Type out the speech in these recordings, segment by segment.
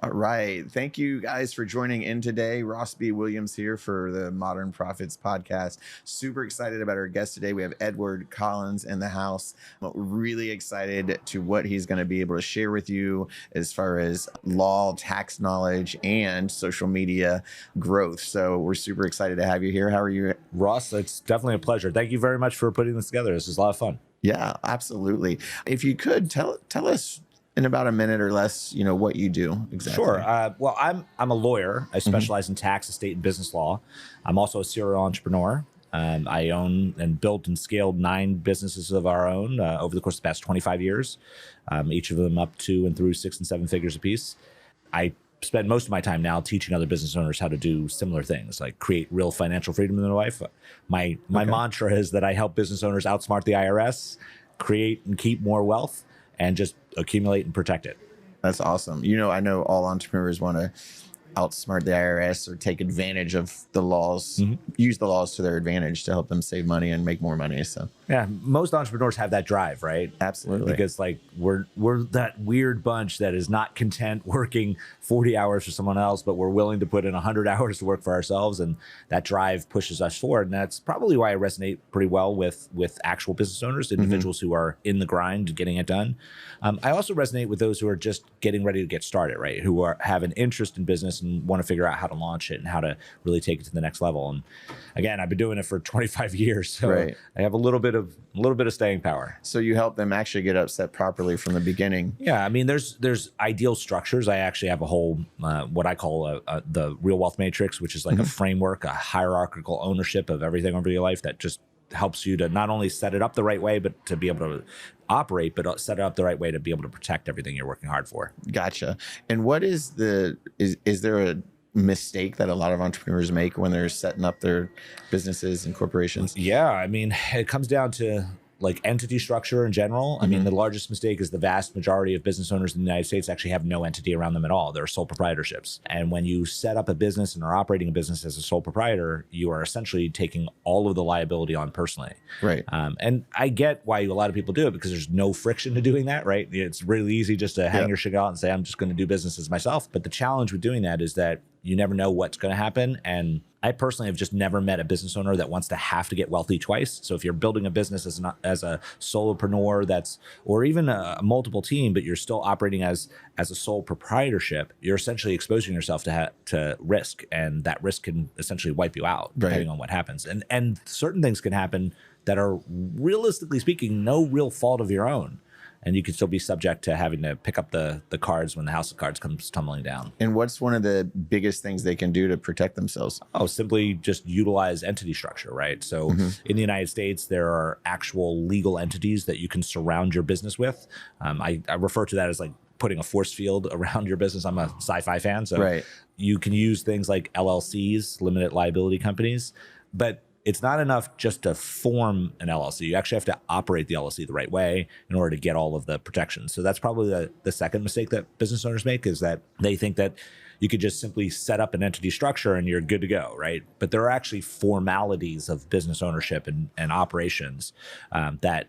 All right. Thank you guys for joining in today. Ross B. Williams here for the Modern Profits podcast. Super excited about our guest today. We have Edward Collins in the house. I'm really excited to what he's going to be able to share with you as far as law, tax knowledge, and social media growth. So we're super excited to have you here. How are you? Ross, it's definitely a pleasure. Thank you very much for putting this together. This is a lot of fun. Yeah, absolutely. If you could tell us in about a minute or less, what you do exactly. Sure. Well, I'm a lawyer. I specialize in tax, estate, and business law. I'm also a serial entrepreneur. I own and built and scaled 9 businesses of our own over the course of the past 25 years, each of them up to and through 6 and 7 figures apiece. I spend most of my time now teaching other business owners how to do similar things, like create real financial freedom in their life. My mantra is that I help business owners outsmart the IRS, create and keep more wealth, and just accumulate and protect it. That's awesome. I know all entrepreneurs want to outsmart the IRS or take advantage of the laws, use the laws to their advantage to help them save money and make more money. So yeah, most entrepreneurs have that drive, right? Absolutely. Because we're that weird bunch that is not content working 40 hours for someone else, but we're willing to put in 100 hours to work for ourselves, and that drive pushes us forward. And that's probably why I resonate pretty well with actual business owners, individuals who are in the grind, getting it done. I also resonate with those who are just getting ready to get started, right? Who have an interest in business and want to figure out how to launch it and how to really take it to the next level. And again, I've been doing it for 25 years, so right. I have a little bit of staying power. So you help them actually get upset properly from the beginning. Yeah, I mean, there's ideal structures. I actually have a whole what I call the real wealth matrix, which is like a framework, a hierarchical ownership of everything over your life that just helps you to not only set it up the right way, but to be able to operate, but set it up the right way to be able to protect everything you're working hard for. Gotcha. And what is is there a mistake that a lot of entrepreneurs make when they're setting up their businesses and corporations? Yeah, I mean, it comes down to like entity structure in general. I mean, the largest mistake is the vast majority of business owners in the United States actually have no entity around them at all. They're sole proprietorships. And when you set up a business and are operating a business as a sole proprietor, you are essentially taking all of the liability on personally. Right. And I get why a lot of people do it, because there's no friction to doing that, right? It's really easy just to hang your shit out and say, I'm just going to do businesses myself. But the challenge with doing that is that you never know what's going to happen. And I personally have just never met a business owner that wants to have to get wealthy twice. So if you're building a business as a solopreneur, or even a multiple team, but you're still operating as a sole proprietorship, you're essentially exposing yourself to risk, and that risk can essentially wipe you out depending on what happens. And certain things can happen that are, realistically speaking, no real fault of your own. And you could still be subject to having to pick up the cards when the house of cards comes tumbling down. And what's one of the biggest things they can do to protect themselves? Oh, simply just utilize entity structure, right? So in the United States, there are actual legal entities that you can surround your business with. I refer to that as like putting a force field around your business. I'm a sci-fi fan, so you can use things like LLCs, limited liability companies, but it's not enough just to form an LLC. You actually have to operate the LLC the right way in order to get all of the protections. So that's probably the second mistake that business owners make, is that they think that you could just simply set up an entity structure and you're good to go, right? But there are actually formalities of business ownership and operations that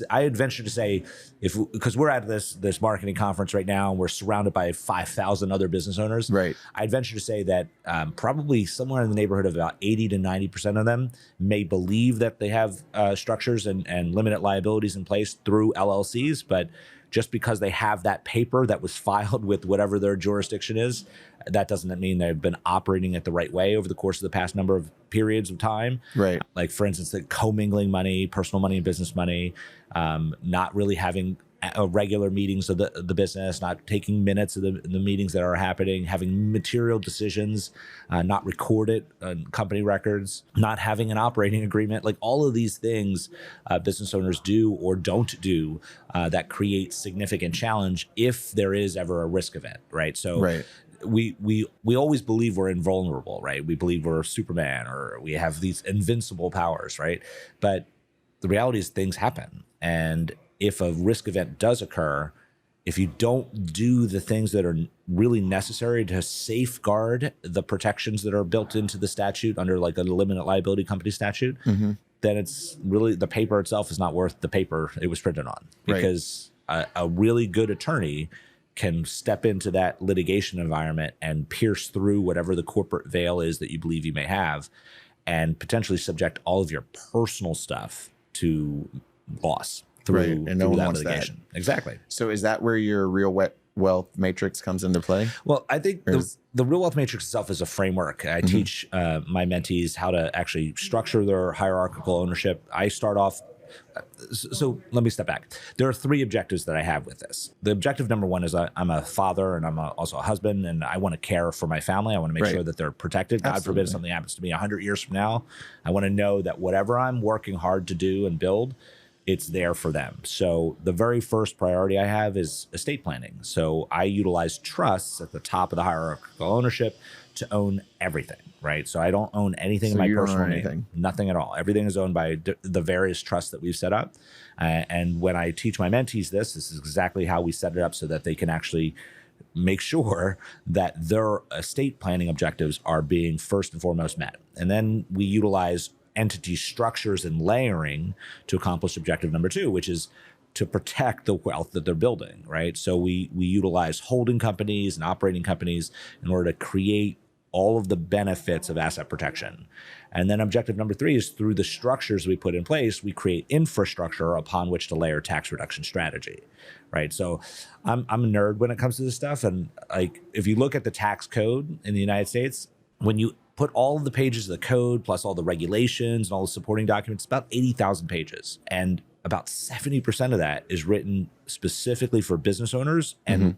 I'd venture to say, because we're at this marketing conference right now, and we're surrounded by 5,000 other business owners. Right. I'd venture to say that probably somewhere in the neighborhood of about 80 to 90% of them may believe that they have structures and limited liabilities in place through LLCs, but just because they have that paper that was filed with whatever their jurisdiction is, that doesn't mean they've been operating it the right way over the course of the past number of periods of time. Right. Like, for instance, the commingling money, personal money and business money, not really having regular meetings of the business, not taking minutes of the meetings that are happening, having material decisions, not recorded company records, not having an operating agreement. Like, all of these things business owners do or don't do that create significant challenge if there is ever a risk event, right? So we always believe we're invulnerable, right? We believe we're Superman, or we have these invincible powers, right? But the reality is things happen. And if a risk event does occur, if you don't do the things that are really necessary to safeguard the protections that are built into the statute under like a limited liability company statute, then it's really, the paper itself is not worth the paper it was printed on. Because a really good attorney can step into that litigation environment and pierce through whatever the corporate veil is that you believe you may have, and potentially subject all of your personal stuff to loss through, And no through one that wants litigation. Exactly. So is that where your real wealth matrix comes into play? Well, I think the real wealth matrix itself is a framework. I teach my mentees how to actually structure their hierarchical ownership. I start off. So let me step back. There are three objectives that I have with this. The objective number one is I'm a father and I'm also a husband, and I want to care for my family. I want to make sure that they're protected. God forbid something happens to me 100 years from now. I want to know that whatever I'm working hard to do and build, it's there for them. So the very first priority I have is estate planning. So I utilize trusts at the top of the hierarchical ownership to own everything, right? So I don't own anything in my personal name, nothing at all. Everything is owned by the various trusts that we've set up. And when I teach my mentees this is exactly how we set it up so that they can actually make sure that their estate planning objectives are being first and foremost met. And then we utilize entity structures and layering to accomplish objective number two, which is to protect the wealth that they're building, right? So we utilize holding companies and operating companies in order to create all of the benefits of asset protection. And then objective number three is through the structures we put in place, we create infrastructure upon which to layer tax reduction strategy, right? So I'm a nerd when it comes to this stuff. And like, if you look at the tax code in the United States, when you put all of the pages of the code plus all the regulations and all the supporting documents, about 80,000 pages. And about 70% of that is written specifically for business owners and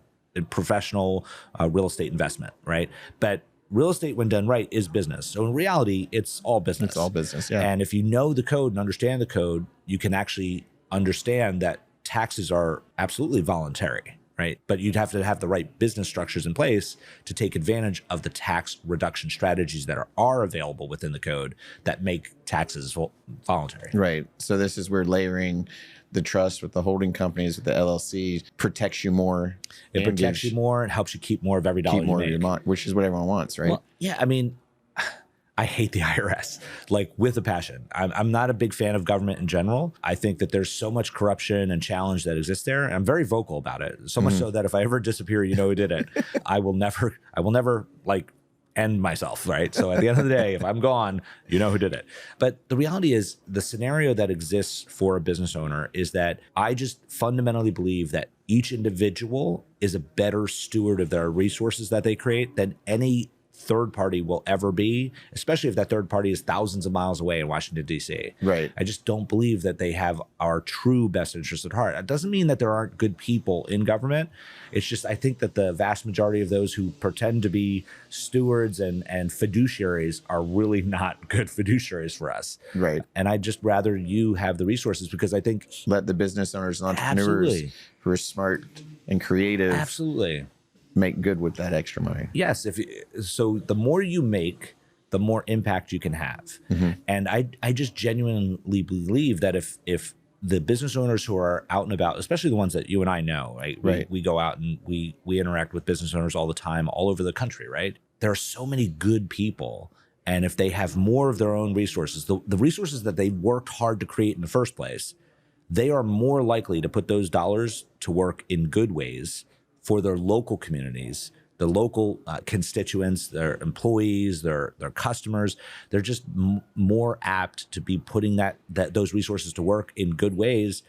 professional real estate investment, right? But real estate, when done right, is business. So in reality, it's all business. It's all business, yeah. And if you know the code and understand the code, you can actually understand that taxes are absolutely voluntary, right? But you'd have to have the right business structures in place to take advantage of the tax reduction strategies that are available within the code that make taxes voluntary. Right. So this is where layering the trust with the holding companies, with the LLC, protects you more. It protects you more and helps you keep more of every dollar you make. Which is what everyone wants, right? Well, yeah, I mean, I hate the IRS, like with a passion. I'm not a big fan of government in general. I think that there's so much corruption and challenge that exists there. And I'm very vocal about it. So much so that if I ever disappear, you know who did it. I will never like end myself, right? So at the end of the day, if I'm gone, you know who did it. But the reality is the scenario that exists for a business owner is that I just fundamentally believe that each individual is a better steward of their resources that they create than any third party will ever be, especially if that third party is thousands of miles away in Washington, D.C. Right. I just don't believe that they have our true best interest at heart. It doesn't mean that there aren't good people in government. It's just, I think that the vast majority of those who pretend to be stewards and fiduciaries are really not good fiduciaries for us. Right. And I'd just rather you have the resources, because I think let the business owners and entrepreneurs who are smart and creative make good with that extra money. Yes. So the more you make, the more impact you can have. And I just genuinely believe that if the business owners who are out and about, especially the ones that you and I know, right? We go out and we interact with business owners all the time, all over the country, right? There are so many good people. And if they have more of their own resources, the resources that they worked hard to create in the first place, they are more likely to put those dollars to work in good ways for their local communities, the local constituents, their employees, their customers. They're just more apt to be putting those resources to work in good ways,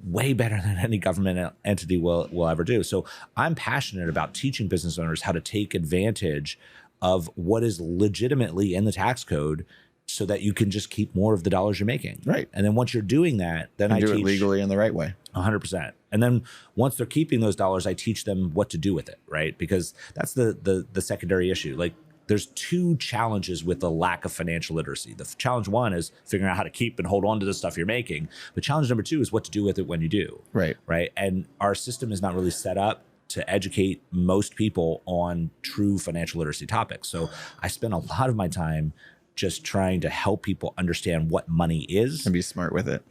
way better than any government entity will ever do. So I'm passionate about teaching business owners how to take advantage of what is legitimately in the tax code, so that you can just keep more of the dollars you're making. Right. And then once you're doing that, then I teach it legally in the right way. 100%. And then once they're keeping those dollars, I teach them what to do with it, right? Because that's the secondary issue. Like, there's two challenges with the lack of financial literacy. The challenge one is figuring out how to keep and hold on to the stuff you're making. But challenge number two is what to do with it when you do. Right. Right. And our system is not really set up to educate most people on true financial literacy topics. So I spend a lot of my time just trying to help people understand what money is and be smart with it,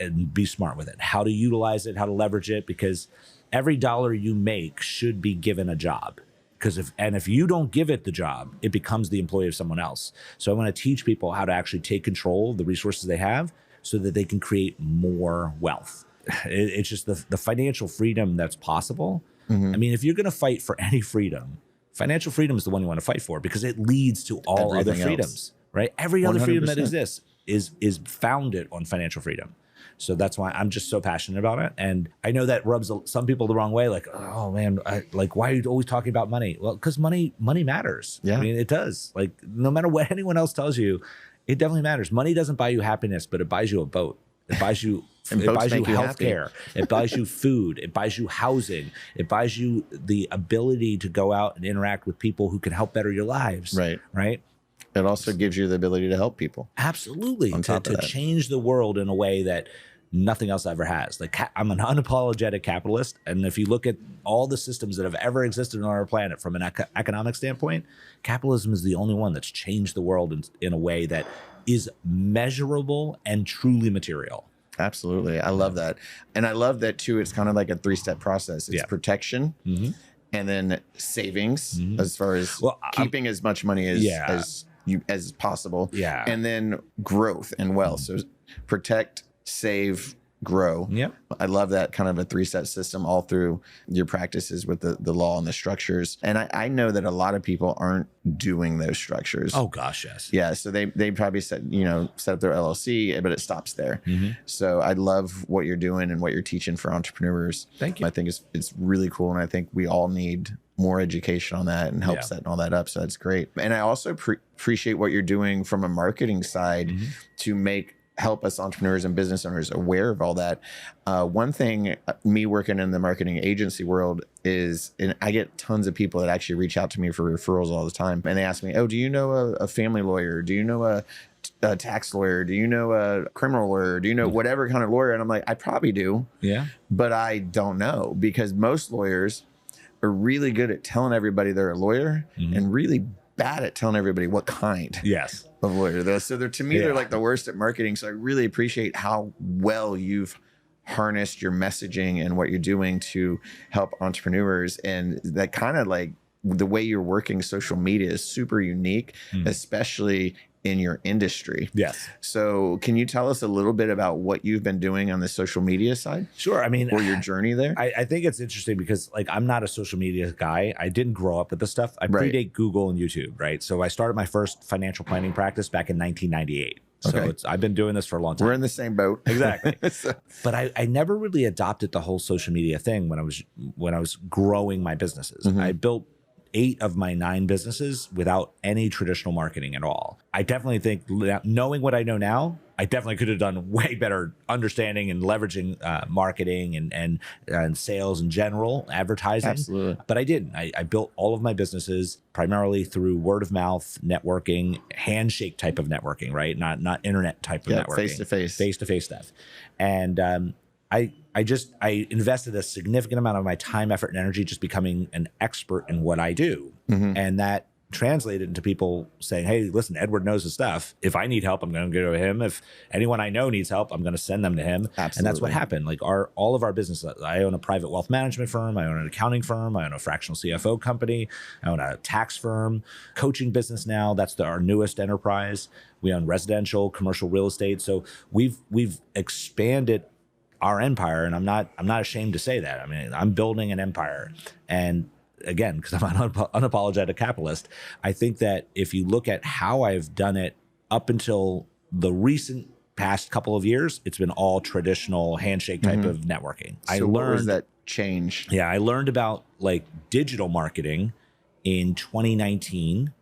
how to utilize it, how to leverage it, because every dollar you make should be given a job. Because if you don't give it the job, it becomes the employee of someone else. So I want to teach people how to actually take control of the resources they have so that they can create more wealth. It's just the financial freedom that's possible I mean, if you're going to fight for any freedom, financial freedom is the one you want to fight for because it leads to all Everything other freedoms, else. right? Every other freedom that 100%. exists is founded on financial freedom. So that's why I'm just so passionate about it. And I know that rubs some people the wrong way. Like, oh man, like, why are you always talking about money? Well, because money matters. Yeah. I mean, it does. Like, no matter what anyone else tells you, it definitely matters. Money doesn't buy you happiness, but it buys you a boat. It buys you it buys you health care. It buys you food. It buys you housing. It buys you the ability to go out and interact with people who can help better your lives. Right. Right. It also gives you the ability to help people. Absolutely. To that. change the world in a way that nothing else ever has. Like, I'm an unapologetic capitalist. And if you look at all the systems that have ever existed on our planet from an economic standpoint, capitalism is the only one that's changed the world in a way that is measurable and truly material. Absolutely. I love that. And I love that too. It's kind of like a 3-step process. It's protection, and then savings, as far as keeping as much money as possible. Yeah. And then growth and wealth. So protect, save, grow. Yep. I love that kind of a 3-step system all through your practices with the law and the structures. And I know that a lot of people aren't doing those structures. Oh gosh, yes. Yeah. So they probably set up their LLC, but it stops there. So I love what you're doing and what you're teaching for entrepreneurs. Thank you. I think it's really cool. And I think we all need more education on that and help setting all that up. So that's great. And I also appreciate what you're doing from a marketing side to help us entrepreneurs and business owners aware of all that. One thing, me working in the marketing agency world is, and I get tons of people that actually reach out to me for referrals all the time. And they ask me, oh, do you know a family lawyer? Do you know a tax lawyer? Do you know a criminal lawyer? Do you know whatever kind of lawyer? And I'm like, I probably do. Yeah. But I don't know, because most lawyers are really good at telling everybody they're a lawyer and really bad at telling everybody what kind of lawyer they're. So to me, they're like the worst at marketing. So I really appreciate how well you've harnessed your messaging and what you're doing to help entrepreneurs. And that kind of like the way you're working social media is super unique, especially in your industry. Yes. So can you tell us a little bit about what you've been doing on the social media side? Sure. I mean, or your journey there? I think it's interesting because like, I'm not a social media guy. I didn't grow up with this stuff. I predate Google and YouTube, right? So I started my first financial planning practice back in 1998. So I've been doing this for a long time. We're in the same boat. Exactly. But I never really adopted the whole social media thing when I was growing my businesses. I built 8 of my 9 businesses without any traditional marketing at all. I definitely think, knowing what I know now, I definitely could have done way better understanding and leveraging marketing and sales in general, advertising. Absolutely. But I didn't. I built all of my businesses primarily through word of mouth, networking, handshake type of networking, right? Not internet type of networking. Face-to-face stuff. And I invested a significant amount of my time, effort, and energy just becoming an expert in what I do. And that translated into people saying, hey, listen, Edward knows his stuff. If I need help, I'm going to go to him. If anyone I know needs help, I'm going to send them to him. Absolutely. And that's what happened. Like all of our businesses, I own a private wealth management firm. I own an accounting firm. I own a fractional CFO company. I own a tax firm, coaching business now. That's our newest enterprise. We own residential, commercial real estate. So we've expanded our empire, and I'm not ashamed to say that. I mean, I'm building an empire. And again, because I'm an unapologetic capitalist, I think that if you look at how I've done it up until the recent past couple of years, it's been all traditional handshake type of networking. So what was that change? Yeah, I learned about like digital marketing in 2019,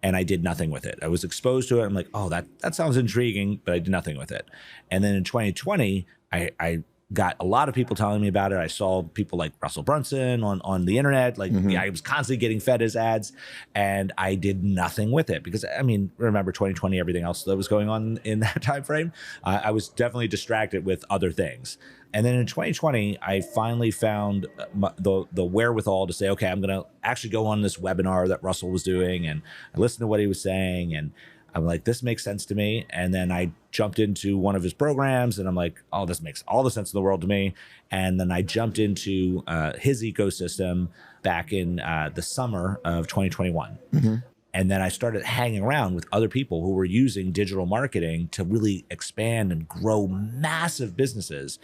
and I did nothing with it. I was exposed to it. I'm like, oh, that sounds intriguing, but I did nothing with it. And then in 2020, I got a lot of people telling me about it. I saw people like Russell Brunson on the internet. Like I was constantly getting fed his ads, and I did nothing with it because, I mean, remember 2020, everything else that was going on in that time frame. I was definitely distracted with other things. And then in 2020, I finally found the wherewithal to say, okay, I'm going to actually go on this webinar that Russell was doing, and I listened to what he was saying, and I'm like, this makes sense to me. And then I jumped into one of his programs, and I'm like, oh, this makes all the sense in the world to me. And then I jumped into his ecosystem back in the summer of 2021. And then I started hanging around with other people who were using digital marketing to really expand and grow massive businesses.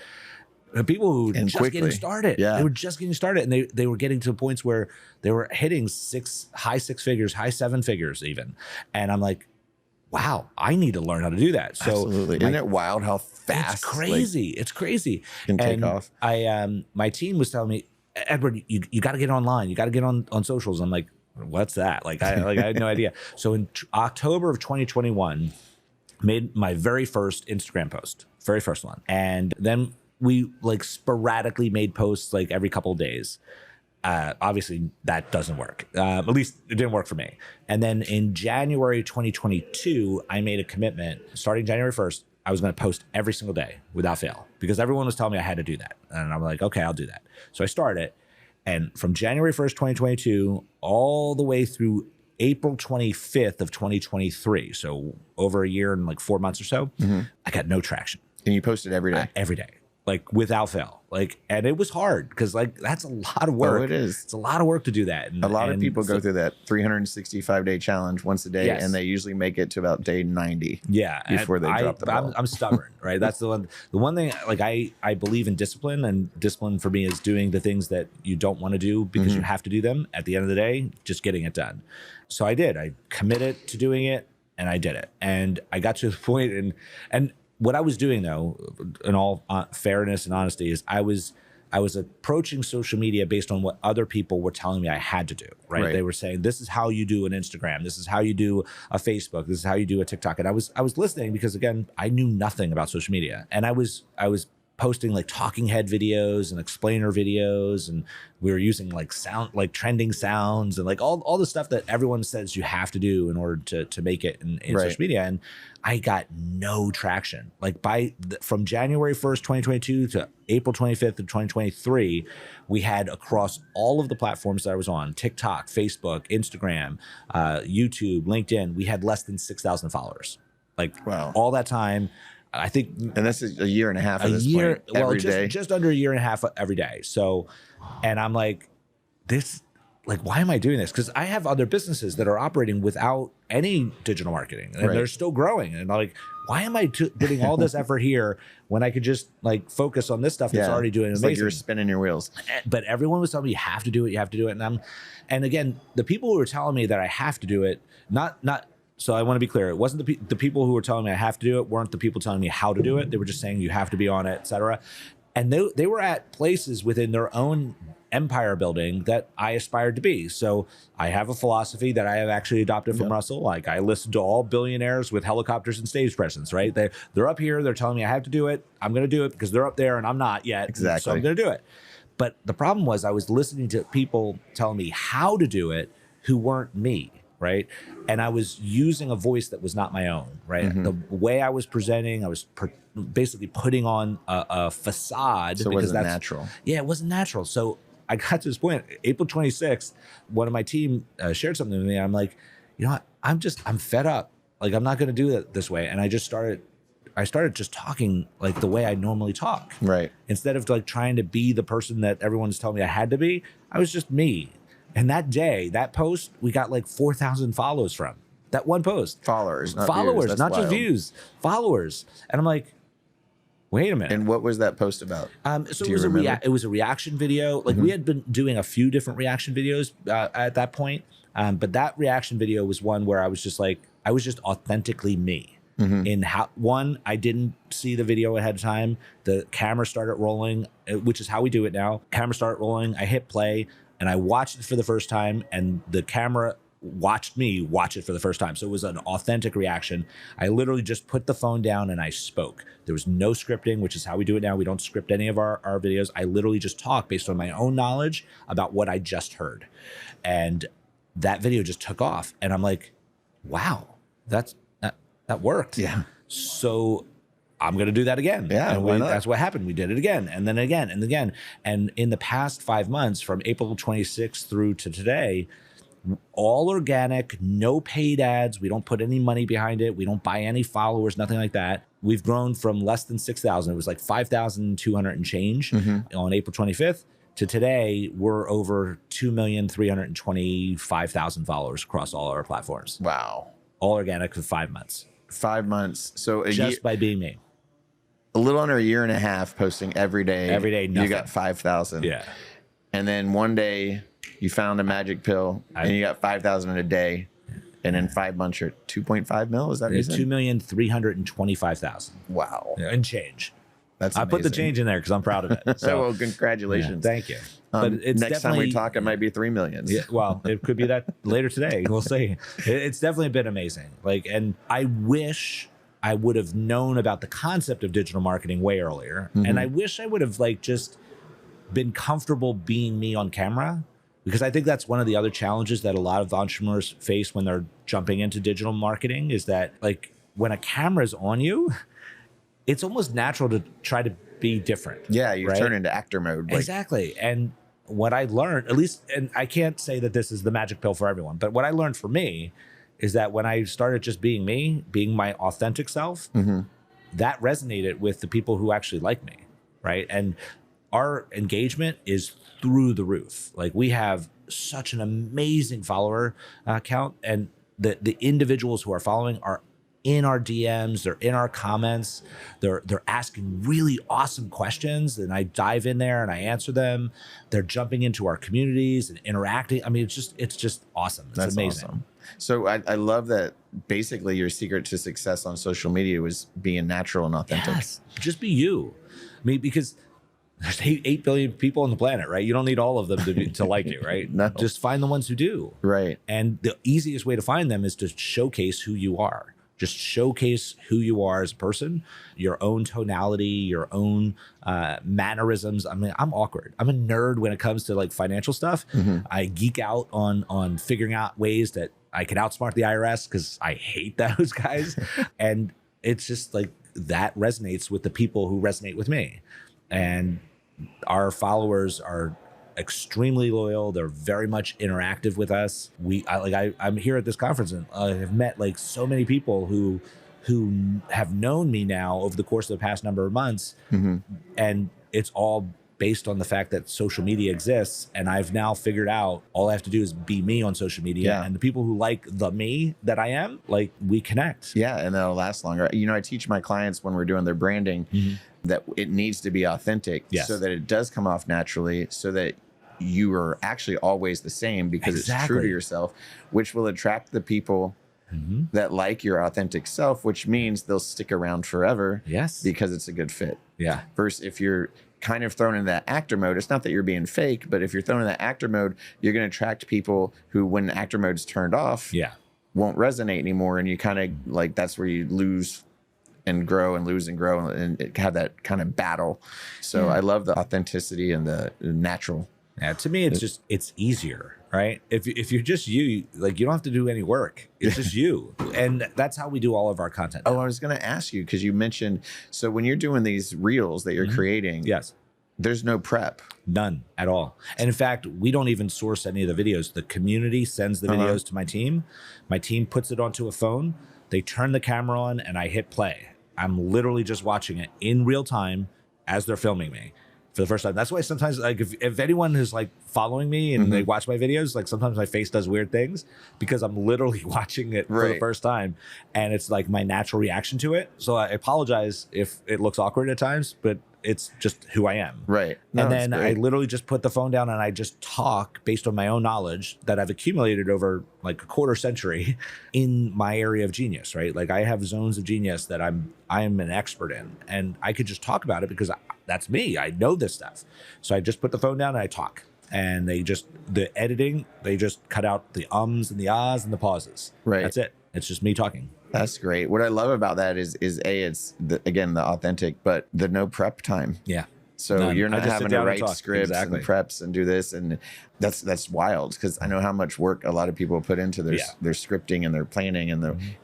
People who were And just quickly. getting started. Yeah. They were just getting started, and they were getting to points where they were hitting high six figures, high seven figures even. And I'm like, wow, I need to learn how to do that. So Absolutely. Isn't it wild how fast it's crazy. It's crazy. can take off? My team was telling me, Edward, you got to get online. You got to get on socials. I'm like, what's that? I had no idea. So in October of 2021, made my very first Instagram post, very first one. And then we sporadically made posts every couple of days. Obviously that doesn't work. At least it didn't work for me. And then in January 2022, I made a commitment starting January 1st. I was going to post every single day without fail because everyone was telling me I had to do that. And I'm like, okay, I'll do that. So I started. And from January 1st, 2022, all the way through April 25th of 2023, so over a year and 4 months or so, I got no traction. And you posted every day? Every day, without fail. And it was hard because that's a lot of work. Oh, it is. It's a lot of work to do that. And a lot of people go through that 365-day challenge once a day, Yes. and they usually make it to about day 90 before they drop the ball. I'm stubborn, right? That's the one thing, I believe in discipline, and discipline for me is doing the things that you don't want to do because you have to do them. At the end of the day, just getting it done. So I did. I committed to doing it, and I did it. And I got to the point, and what I was doing, though, in all fairness and honesty, is I was approaching social media based on what other people were telling me I had to do, right? They were saying, this is how you do an Instagram. This is how you do a Facebook. This is how you do a TikTok. And I was listening because, again, I knew nothing about social media. And I was posting talking head videos and explainer videos, and we were using sound, trending sounds, and all the stuff that everyone says you have to do in order to make it in social media. And I got no traction. From January 1st, 2022 to April 25th of 2023, we had across all of the platforms that I was on, TikTok, Facebook, Instagram, YouTube, LinkedIn, we had less than 6,000 followers. Wow. All that time. I think, and this is a year and a half at this point, every day. Just under a year and a half every day. So, and I'm like, why am I doing this? Because I have other businesses that are operating without any digital marketing, and they're still growing. And I'm like, why am I putting all this effort here when I could just focus on this stuff that's already doing amazing? It's you're spinning your wheels. But everyone was telling me, you have to do it, you have to do it. And again, the people who were telling me that I have to do it, not. So I want to be clear. It wasn't the people who were telling me I have to do it weren't the people telling me how to do it. They were just saying you have to be on it, et cetera. And they were at places within their own empire building that I aspired to be. So I have a philosophy that I have actually adopted from Russell. I listen to all billionaires with helicopters and stage presence, right? They're up here. They're telling me I have to do it. I'm going to do it because they're up there and I'm not yet. Exactly. So I'm going to do it. But the problem was I was listening to people telling me how to do it who weren't me. Right. And I was using a voice that was not my own. Right. The way I was presenting, I was basically putting on a facade. So it wasn't natural. Yeah, it wasn't natural. So I got to this point, April 26th, one of my team shared something with me. I'm like, you know what? I'm fed up. I'm not going to do it this way. And I started just talking the way I normally talk. Right. Instead of trying to be the person that everyone's telling me I had to be, I was just me. And that day, that post, we got 4,000 follows from that one post. Followers, not just views, followers. And I'm like, wait a minute. And what was that post about? So it was a reaction video. We had been doing a few different reaction videos at that point. But that reaction video was one where I was just authentically me. In how I didn't see the video ahead of time. The camera started rolling, which is how we do it now. Camera started rolling. I hit play. And I watched it for the first time, and the camera watched me watch it for the first time. So it was an authentic reaction. I literally just put the phone down and I spoke. There was no scripting, which is how we do it now. We don't script any of our videos. I literally just talk based on my own knowledge about what I just heard. And that video just took off. And I'm like, wow, that worked. Yeah. So I'm going to do that again. Yeah, and that's what happened. We did it again, and then again, and again. And in the past 5 months, from April 26th through to today, all organic, no paid ads. We don't put any money behind it. We don't buy any followers, nothing like that. We've grown from less than 6,000. It was 5,200 and change on April 25th. To today, we're over 2,325,000 followers across all our platforms. Wow. All organic for 5 months. 5 months. So just by being me. a little under a year and a half posting every day. Every day, you nothing. got 5,000. Yeah. And then one day you found a magic pill and you got 5,000 in a day. And in 5 months, you're at 2.5 mil. Is that what you said? 2,325,000. Wow. And change. That's I put the amazing. change in there because I'm proud of it. So well, congratulations. yeah, thank you. But it's next time we definitely- talk, it might be 3 million. Yeah, well, it could be that later today. We'll see. It's definitely been amazing. Like, and I wish I would have known about the concept of digital marketing way earlier. And I wish I would have like just been comfortable being me on camera, because I think that's one of the other challenges that a lot of entrepreneurs face when they're jumping into digital marketing, is that like when a camera's on you, it's almost natural to try to be different. Yeah, you right? turn into actor mode. Like, Exactly. And what I learned, at least, and I can't say that this is the magic pill for everyone, but what I learned for me is that when I started just being me, being my authentic self, that resonated with the people who actually like me, right? And our engagement is through the roof. Like, we have such an amazing follower count, and the individuals who are following are in our DMs, they're in our comments, they're asking really awesome questions, and I dive in there and I answer them. They're jumping into our communities and interacting. I mean, it's just awesome. It's amazing. Awesome. So I love that basically your secret to success on social media was being natural and authentic. Yes, just be you. I mean, because there's 8 billion people on the planet, right? You don't need all of them to like you, right? No. Just find the ones who do. Right. And the easiest way to find them is to showcase who you are. Just showcase who you are as a person, your own tonality, your own mannerisms. I mean, I'm awkward. I'm a nerd when it comes to like financial stuff. I geek out on figuring out ways that I can outsmart the IRS because I hate those guys. And it's just like that resonates with the people who resonate with me. And our followers are extremely loyal. They're very much interactive with us. I'm here at this conference and I have met like so many people who have known me now over the course of the past number of months. And it's all based on the fact that social media exists. And I've now figured out all I have to do is be me on social media. Yeah. And the people who like the me that I am, like, we connect. Yeah, and that'll last longer. You know, I teach my clients when we're doing their branding that it needs to be authentic so that it does come off naturally, so that you are actually always the same because it's true to yourself, which will attract the people that like your authentic self, which means they'll stick around forever. Yes. Because it's a good fit. Yeah. Versus if you're kind of thrown in that actor mode, it's not that you're being fake, but if you're thrown in that actor mode, you're going to attract people who, when actor mode's turned off, won't resonate anymore. And you kind of like, that's where you lose and grow and lose and grow and have that kind of battle. So I love the authenticity and the natural. Yeah, to me, it's easier, right? If you're just you, like, you don't have to do any work. It's just you. And that's how we do all of our content now. Oh, I was going to ask you, because you mentioned, so when you're doing these reels that you're creating, Yes. there's no prep. None at all. And in fact, we don't even source any of the videos. The community sends the videos to my team. My team puts it onto a phone. They turn the camera on and I hit play. I'm literally just watching it in real time as they're filming me for the first time. That's why sometimes, like, if anyone is like following me and they watch my videos, like, sometimes my face does weird things because I'm literally watching it for the first time, and it's like my natural reaction to it. So I apologize if it looks awkward at times, but it's just who I am. Right. No, And then I literally just put the phone down and I just talk based on my own knowledge that I've accumulated over like a quarter century in my area of genius, right? Like, I have zones of genius that I am an expert in, and I could just talk about it because that's me. I know this stuff. So I just put the phone down and I talk, and the editing, they just cut out the ums and the ahs and the pauses. Right. That's it. It's just me talking. That's great. What I love about that is it's again, the authentic, but the no prep time. Yeah. So None. you're not I just having sit to down and write talk. scripts Exactly. and preps and do this. And that's wild, because I know how much work a lot of people put into their scripting and their planning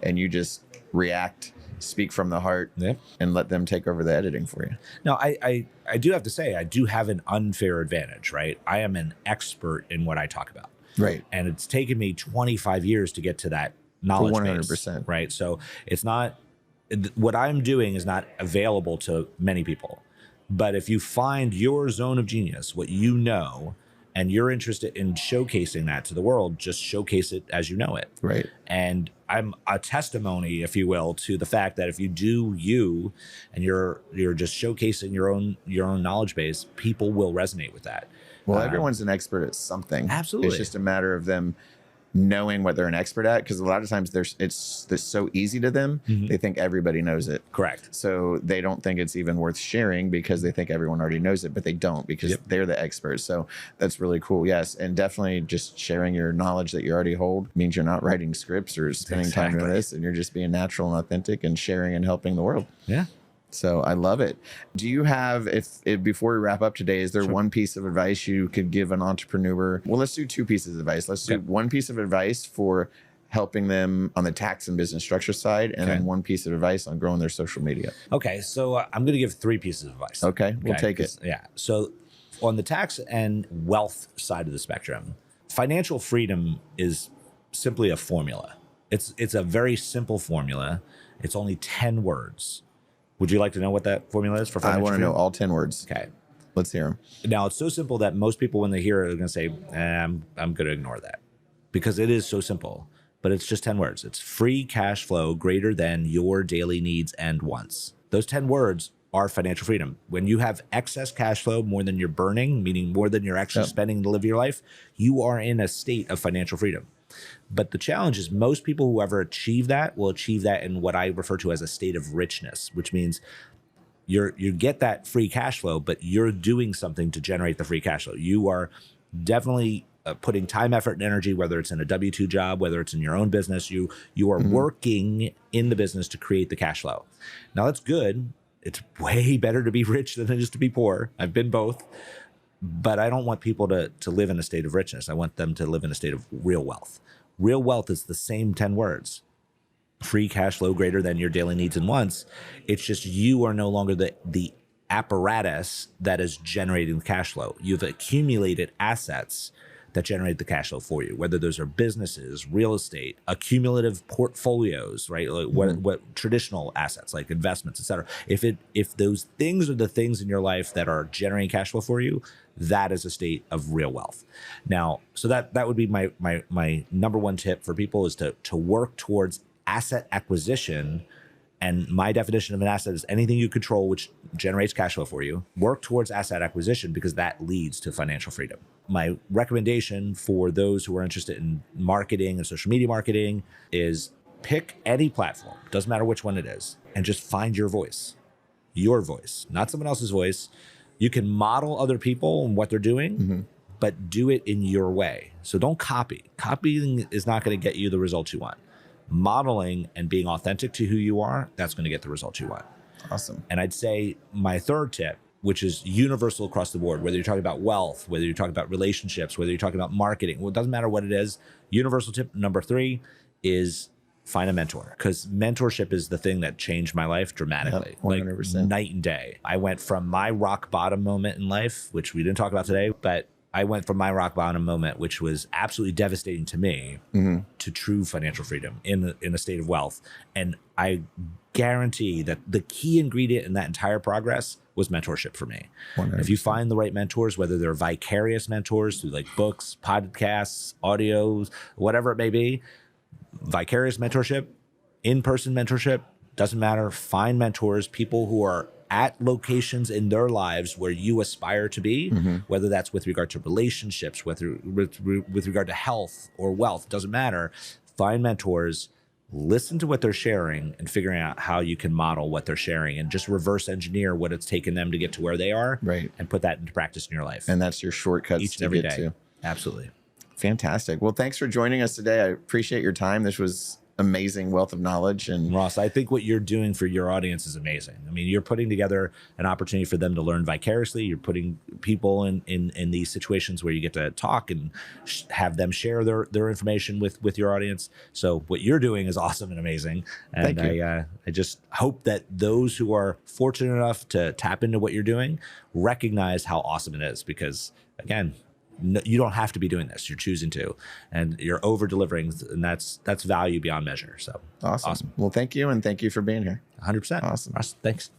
and you just react, speak from the heart, and let them take over the editing for you. Now, I do have to say, I do have an unfair advantage, right? I am an expert in what I talk about. Right. And it's taken me 25 years to get to that knowledge 100%. base, right? So it's not, what I'm doing is not available to many people. But if you find your zone of genius, what you know, and you're interested in showcasing that to the world, just showcase it as you know it. Right. And I'm a testimony, if you will, to the fact that if you do you, and you're just showcasing your own knowledge base, people will resonate with that. Well, everyone's an expert at something. Absolutely. It's just a matter of them knowing what they're an expert at, because a lot of times it's so easy to them. They think everybody knows it. Correct. So they don't think it's even worth sharing because they think everyone already knows it, but they don't, because they're the experts. So that's really cool. Yes. And definitely just sharing your knowledge that you already hold means you're not writing scripts or spending time doing this, and you're just being natural and authentic and sharing and helping the world. Yeah. So I love it. Do you have, before we wrap up today, is there one piece of advice you could give an entrepreneur? Well, let's do two pieces of advice. Let's do one piece of advice for helping them on the tax and business structure side, and then one piece of advice on growing their social media. Okay. So I'm going to give 3 pieces of advice. Okay. We'll take it. Yeah. So on the tax and wealth side of the spectrum, financial freedom is simply a formula. It's a very simple formula. It's only 10 words. Would you like to know what that formula is for financial freedom? I want to know all 10 words. Okay. Let's hear them. Now, it's so simple that most people, when they hear it, are going to say, I'm going to ignore that, because it is so simple. But it's just 10 words. It's free cash flow greater than your daily needs and wants. Those 10 words are financial freedom. When you have excess cash flow, more than you're burning, meaning more than you're actually spending to live your life, you are in a state of financial freedom. But the challenge is most people who ever achieve that will achieve that in what I refer to as a state of richness, which means you get that free cash flow, but you're doing something to generate the free cash flow. You are definitely putting time, effort, and energy, whether it's in a W-2 job, whether it's in your own business. You are working in the business to create the cash flow. Now, that's good. It's way better to be rich than it is to be poor. I've been both. But I don't want people to live in a state of richness. I want them to live in a state of real wealth. Real wealth is the same 10 words. Free cash flow greater than your daily needs and wants. It's just you are no longer the apparatus that is generating the cash flow. You've accumulated assets that generate the cash flow for you, whether those are businesses, real estate, accumulative portfolios, right? Like what traditional assets like investments, et cetera. If those things are the things in your life that are generating cash flow for you, that is a state of real wealth. Now, so that would be my number one tip for people, is to work towards asset acquisition. And my definition of an asset is anything you control which generates cash flow for you. Work towards asset acquisition, because that leads to financial freedom. My recommendation for those who are interested in marketing and social media marketing is pick any platform, doesn't matter which one it is, and just find your voice, not someone else's voice. You can model other people and what they're doing, but do it in your way. So don't copy. Copying is not going to get you the results you want. Modeling and being authentic to who you are, that's going to get the results you want. Awesome. And I'd say my third tip, which is universal across the board, whether you're talking about wealth, whether you're talking about relationships, whether you're talking about marketing, well, it doesn't matter what it is. Universal tip number 3 is find a mentor, because mentorship is the thing that changed my life dramatically. Yep, 100%. Like night and day. I went from my rock bottom moment in life, which we didn't talk about today, but I went from my rock bottom moment, which was absolutely devastating to me, to true financial freedom in a state of wealth. And I guarantee that the key ingredient in that entire progress was mentorship for me. 100%. If you find the right mentors, whether they're vicarious mentors through like books, podcasts, audios, whatever it may be, vicarious mentorship, in-person mentorship, doesn't matter. Find mentors, people who are at locations in their lives where you aspire to be, whether that's with regard to relationships, with regard to health or wealth, doesn't matter. Find mentors, listen to what they're sharing, and figuring out how you can model what they're sharing, and just reverse engineer what it's taken them to get to where they are, and put that into practice in your life. And that's your shortcuts each and to every get day. to. Absolutely. Fantastic. Well, thanks for joining us today. I appreciate your time. This was amazing wealth of knowledge. And Ross, I think what you're doing for your audience is amazing. I mean, you're putting together an opportunity for them to learn vicariously. You're putting people in these situations where you get to talk and have them share their information with your audience. So what you're doing is awesome and amazing. And Thank you. I just hope that those who are fortunate enough to tap into what you're doing recognize how awesome it is, because again, no, you don't have to be doing this. You're choosing to, and you're over delivering, and that's value beyond measure. So awesome. Well, thank you. And thank you for being here. 100%. Awesome. Thanks.